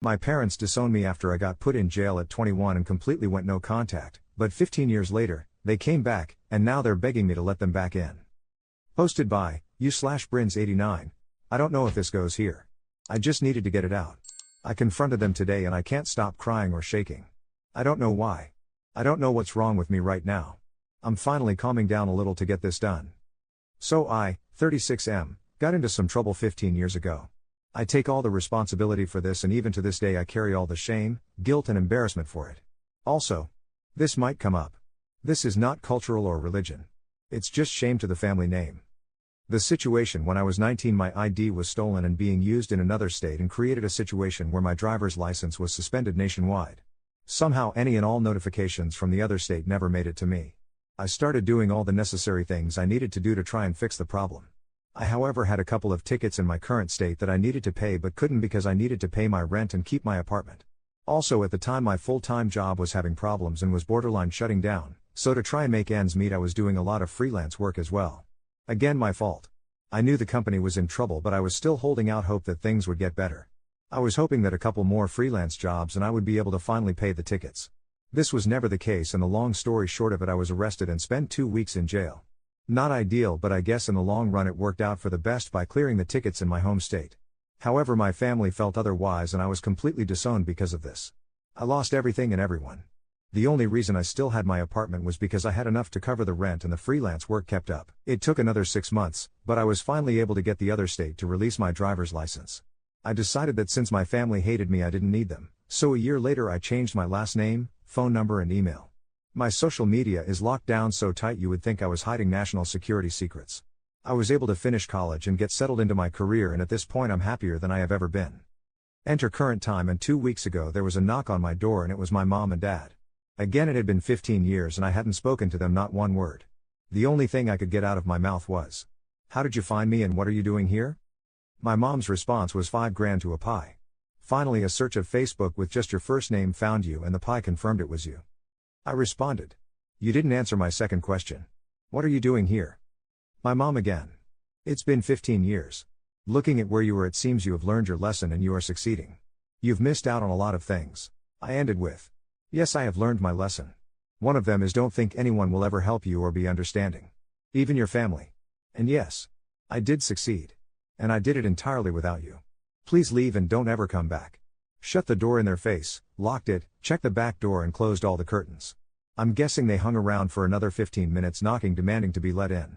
My parents disowned me after I got put in jail at 21 and completely went no contact, but 15 years later, they came back, and now they're begging me to let them back in. Posted by u/Brins89. I don't know if this goes here. I just needed to get it out. I confronted them today and I can't stop crying or shaking. I don't know why. I don't know what's wrong with me right now. I'm finally calming down a little to get this done. So I, 36M, got into some trouble 15 years ago. I take all the responsibility for this, and even to this day I carry all the shame, guilt and embarrassment for it. Also, this might come up. This is not cultural or religion. It's just shame to the family name. The situation: when I was 19, my ID was stolen and being used in another state, and created a situation where my driver's license was suspended nationwide. Somehow any and all notifications from the other state never made it to me. I started doing all the necessary things I needed to do to try and fix the problem. I however had a couple of tickets in my current state that I needed to pay but couldn't because I needed to pay my rent and keep my apartment. Also, at the time my full-time job was having problems and was borderline shutting down, so to try and make ends meet I was doing a lot of freelance work as well. Again, my fault. I knew the company was in trouble, but I was still holding out hope that things would get better. I was hoping that a couple more freelance jobs and I would be able to finally pay the tickets. This was never the case, and the long story short of it, I was arrested and spent 2 weeks in jail. Not ideal, but I guess in the long run it worked out for the best by clearing the tickets in my home state. However, my family felt otherwise and I was completely disowned because of this. I lost everything and everyone. The only reason I still had my apartment was because I had enough to cover the rent and the freelance work kept up. It took another 6 months, but I was finally able to get the other state to release my driver's license. I decided that since my family hated me I didn't need them, so a year later I changed my last name, phone number and email. My social media is locked down so tight you would think I was hiding national security secrets. I was able to finish college and get settled into my career, and at this point I'm happier than I have ever been. Enter current time, and 2 weeks ago there was a knock on my door and it was my mom and dad. Again, it had been 15 years and I hadn't spoken to them, not one word. The only thing I could get out of my mouth was, "How did you find me and what are you doing here?" My mom's response was $5,000 to a pie. Finally, a search of Facebook with just your first name found you and the pie confirmed it was you. I responded, "You didn't answer my second question. What are you doing here?" My mom again. "It's been 15 years. Looking at where you were, it seems you have learned your lesson and you are succeeding. You've missed out on a lot of things." I ended with, "Yes, I have learned my lesson. One of them is don't think anyone will ever help you or be understanding. Even your family. And yes, I did succeed. And I did it entirely without you. Please leave and don't ever come back." Shut the door in their face, locked it, checked the back door and closed all the curtains. I'm guessing they hung around for another 15 minutes knocking, demanding to be let in.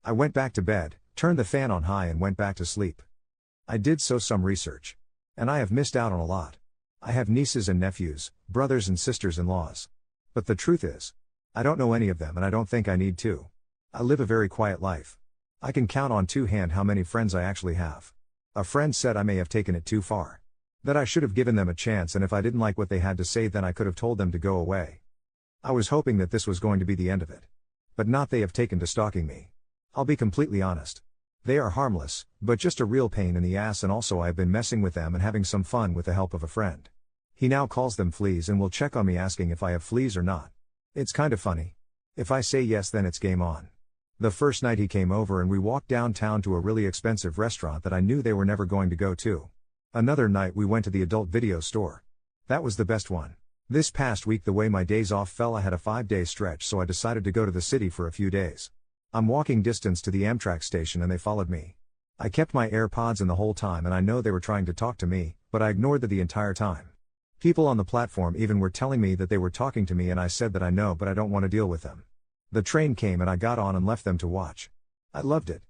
I went back to bed, turned the fan on high and went back to sleep. I did some research. And I have missed out on a lot. I have nieces and nephews, brothers and sisters-in-laws. But the truth is, I don't know any of them and I don't think I need to. I live a very quiet life. I can count on two hands how many friends I actually have. A friend said I may have taken it too far. That I should have given them a chance, and if I didn't like what they had to say then I could have told them to go away. I was hoping that this was going to be the end of it. But not. They have taken to stalking me. I'll be completely honest. They are harmless, but just a real pain in the ass, and also I have been messing with them and having some fun with the help of a friend. He now calls them fleas and will check on me asking if I have fleas or not. It's kind of funny. If I say yes then it's game on. The first night he came over and we walked downtown to a really expensive restaurant that I knew they were never going to go to. Another night we went to the adult video store. That was the best one. This past week, the way my days off fell, I had a 5-day stretch, so I decided to go to the city for a few days. I'm walking distance to the Amtrak station and they followed me. I kept my AirPods in the whole time and I know they were trying to talk to me, but I ignored them the entire time. People on the platform even were telling me that they were talking to me and I said that I know but I don't want to deal with them. The train came and I got on and left them to watch. I loved it.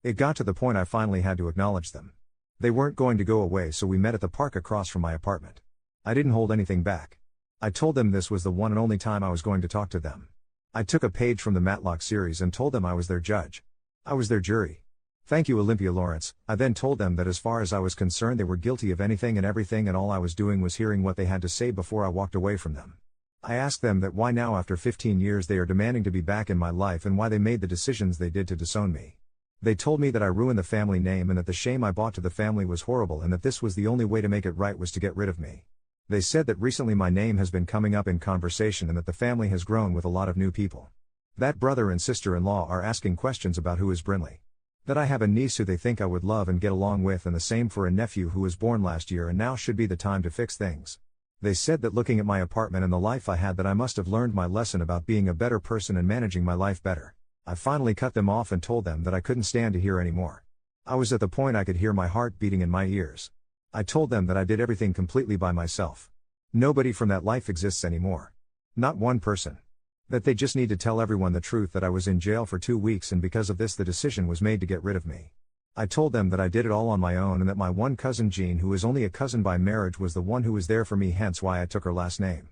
It got to the point I finally had to acknowledge them. They weren't going to go away, so we met at the park across from my apartment. I didn't hold anything back. I told them this was the one and only time I was going to talk to them. I took a page from the Matlock series and told them I was their judge. I was their jury. Thank you, Olympia Lawrence. I then told them that as far as I was concerned they were guilty of anything and everything, and all I was doing was hearing what they had to say before I walked away from them. I asked them that why now after 15 years they are demanding to be back in my life and why they made the decisions they did to disown me. They told me that I ruined the family name and that the shame I brought to the family was horrible and that this was the only way to make it right was to get rid of me. They said that recently my name has been coming up in conversation and that the family has grown with a lot of new people. That brother and sister-in-law are asking questions about who is Brinley. That I have a niece who they think I would love and get along with, and the same for a nephew who was born last year and now should be the time to fix things. They said that looking at my apartment and the life I had, that I must have learned my lesson about being a better person and managing my life better. I finally cut them off and told them that I couldn't stand to hear anymore. I was at the point I could hear my heart beating in my ears. I told them that I did everything completely by myself. Nobody from that life exists anymore. Not one person. That they just need to tell everyone the truth, that I was in jail for 2 weeks and because of this the decision was made to get rid of me. I told them that I did it all on my own and that my one cousin Jean, who is only a cousin by marriage, was the one who was there for me, hence why I took her last name.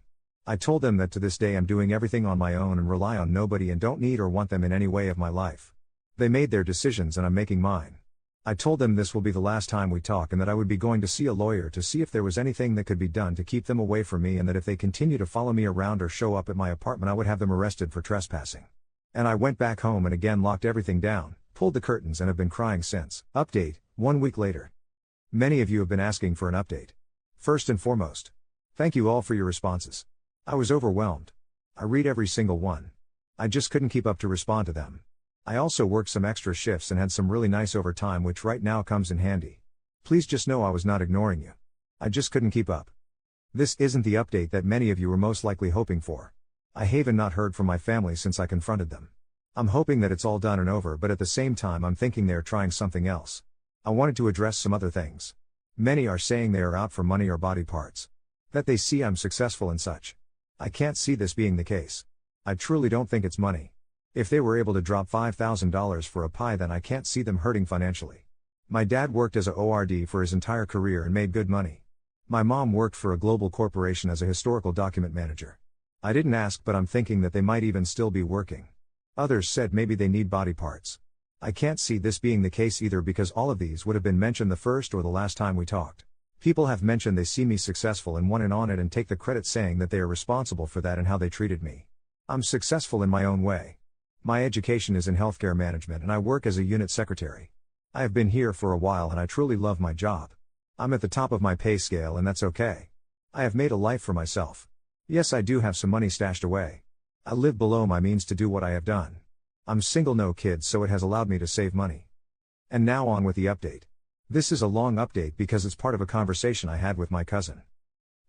I told them that to this day I'm doing everything on my own and rely on nobody and don't need or want them in any way of my life. They made their decisions and I'm making mine. I told them this will be the last time we talk and that I would be going to see a lawyer to see if there was anything that could be done to keep them away from me, and that if they continue to follow me around or show up at my apartment I would have them arrested for trespassing. And I went back home and again locked everything down, pulled the curtains, and have been crying since. Update, 1 week later. Many of you have been asking for an update. First and foremost, thank you all for your responses. I was overwhelmed. I read every single one. I just couldn't keep up to respond to them. I also worked some extra shifts and had some really nice overtime, which right now comes in handy. Please just know I was not ignoring you. I just couldn't keep up. This isn't the update that many of you were most likely hoping for. I haven't not heard from my family since I confronted them. I'm hoping that it's all done and over, but at the same time I'm thinking they're trying something else. I wanted to address some other things. Many are saying they are out for money or body parts. That they see I'm successful and such. I can't see this being the case. I truly don't think it's money. If they were able to drop $5,000 for a pie, then I can't see them hurting financially. My dad worked as a ORD for his entire career and made good money. My mom worked for a global corporation as a historical document manager. I didn't ask, but I'm thinking that they might even still be working. Others said maybe they need body parts. I can't see this being the case either, because all of these would have been mentioned the first or the last time we talked. People have mentioned they see me successful and want in on it and take the credit, saying that they are responsible for that and how they treated me. I'm successful in my own way. My education is in healthcare management and I work as a unit secretary. I have been here for a while and I truly love my job. I'm at the top of my pay scale and that's okay. I have made a life for myself. Yes, I do have some money stashed away. I live below my means to do what I have done. I'm single, no kids, so it has allowed me to save money. And now on with the update. This is a long update because it's part of a conversation I had with my cousin.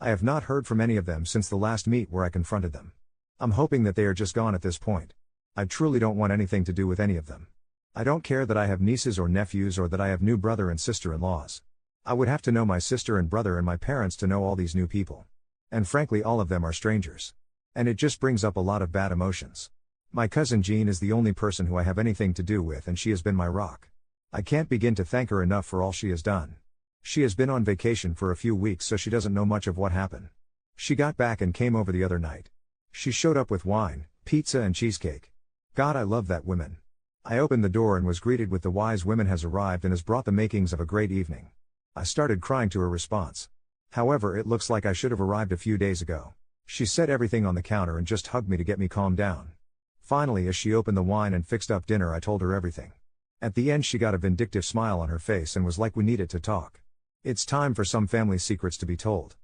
I have not heard from any of them since the last meet where I confronted them. I'm hoping that they are just gone at this point. I truly don't want anything to do with any of them. I don't care that I have nieces or nephews or that I have new brother and sister-in-laws. I would have to know my sister and brother and my parents to know all these new people. And frankly, all of them are strangers. And it just brings up a lot of bad emotions. My cousin Jean is the only person who I have anything to do with, and she has been my rock. I can't begin to thank her enough for all she has done. She has been on vacation for a few weeks, so she doesn't know much of what happened. She got back and came over the other night. She showed up with wine, pizza and cheesecake. God, I love that woman. I opened the door and was greeted with "The wise woman has arrived and has brought the makings of a great evening." I started crying to her response. However, it looks like I should have arrived a few days ago. She set everything on the counter and just hugged me to get me calmed down. Finally, as she opened the wine and fixed up dinner, I told her everything. At the end, she got a vindictive smile on her face and was like, "We needed to talk. It's time for some family secrets to be told."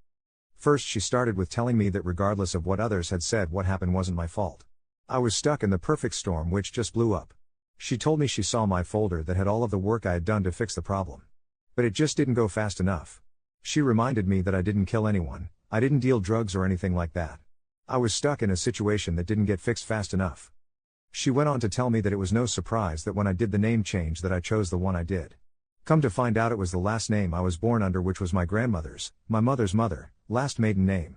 First, she started with telling me that regardless of what others had said, what happened wasn't my fault. I was stuck in the perfect storm which just blew up. She told me she saw my folder that had all of the work I had done to fix the problem. But it just didn't go fast enough. She reminded me that I didn't kill anyone, I didn't deal drugs or anything like that. I was stuck in a situation that didn't get fixed fast enough. She went on to tell me that it was no surprise that when I did the name change that I chose the one I did. Come to find out, it was the last name I was born under, which was my grandmother's, my mother's mother, last maiden name.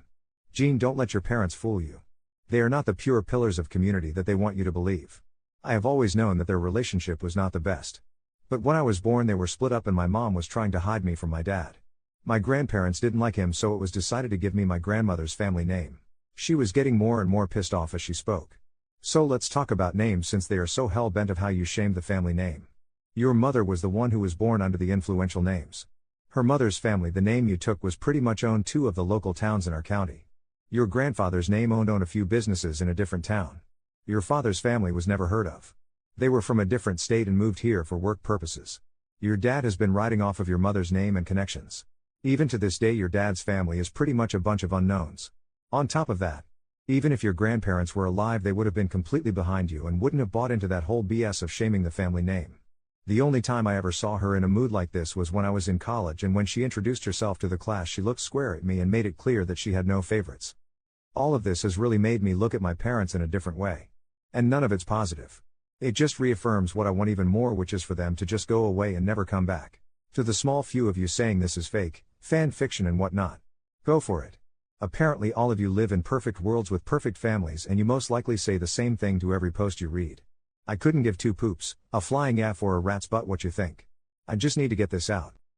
Jean, don't let your parents fool you. They are not the pure pillars of community that they want you to believe. I have always known that their relationship was not the best. But when I was born they were split up and my mom was trying to hide me from my dad. My grandparents didn't like him, so it was decided to give me my grandmother's family name. She was getting more and more pissed off as she spoke. So let's talk about names, since they are so hell-bent of how you shamed the family name. Your mother was the one who was born under the influential names. Her mother's family, the name you took, was pretty much owned 2 of the local towns in our county. Your grandfather's name owned a few businesses in a different town. Your father's family was never heard of. They were from a different state and moved here for work purposes. Your dad has been riding off of your mother's name and connections. Even to this day your dad's family is pretty much a bunch of unknowns. On top of that, even if your grandparents were alive, they would have been completely behind you and wouldn't have bought into that whole BS of shaming the family name. The only time I ever saw her in a mood like this was when I was in college, and when she introduced herself to the class she looked square at me and made it clear that she had no favorites. All of this has really made me look at my parents in a different way. And none of it's positive. It just reaffirms what I want even more, which is for them to just go away and never come back. To the small few of you saying this is fake, fan fiction and whatnot, go for it. Apparently all of you live in perfect worlds with perfect families, and you most likely say the same thing to every post you read. I couldn't give two poops, a flying F or a rat's butt what you think. I just need to get this out.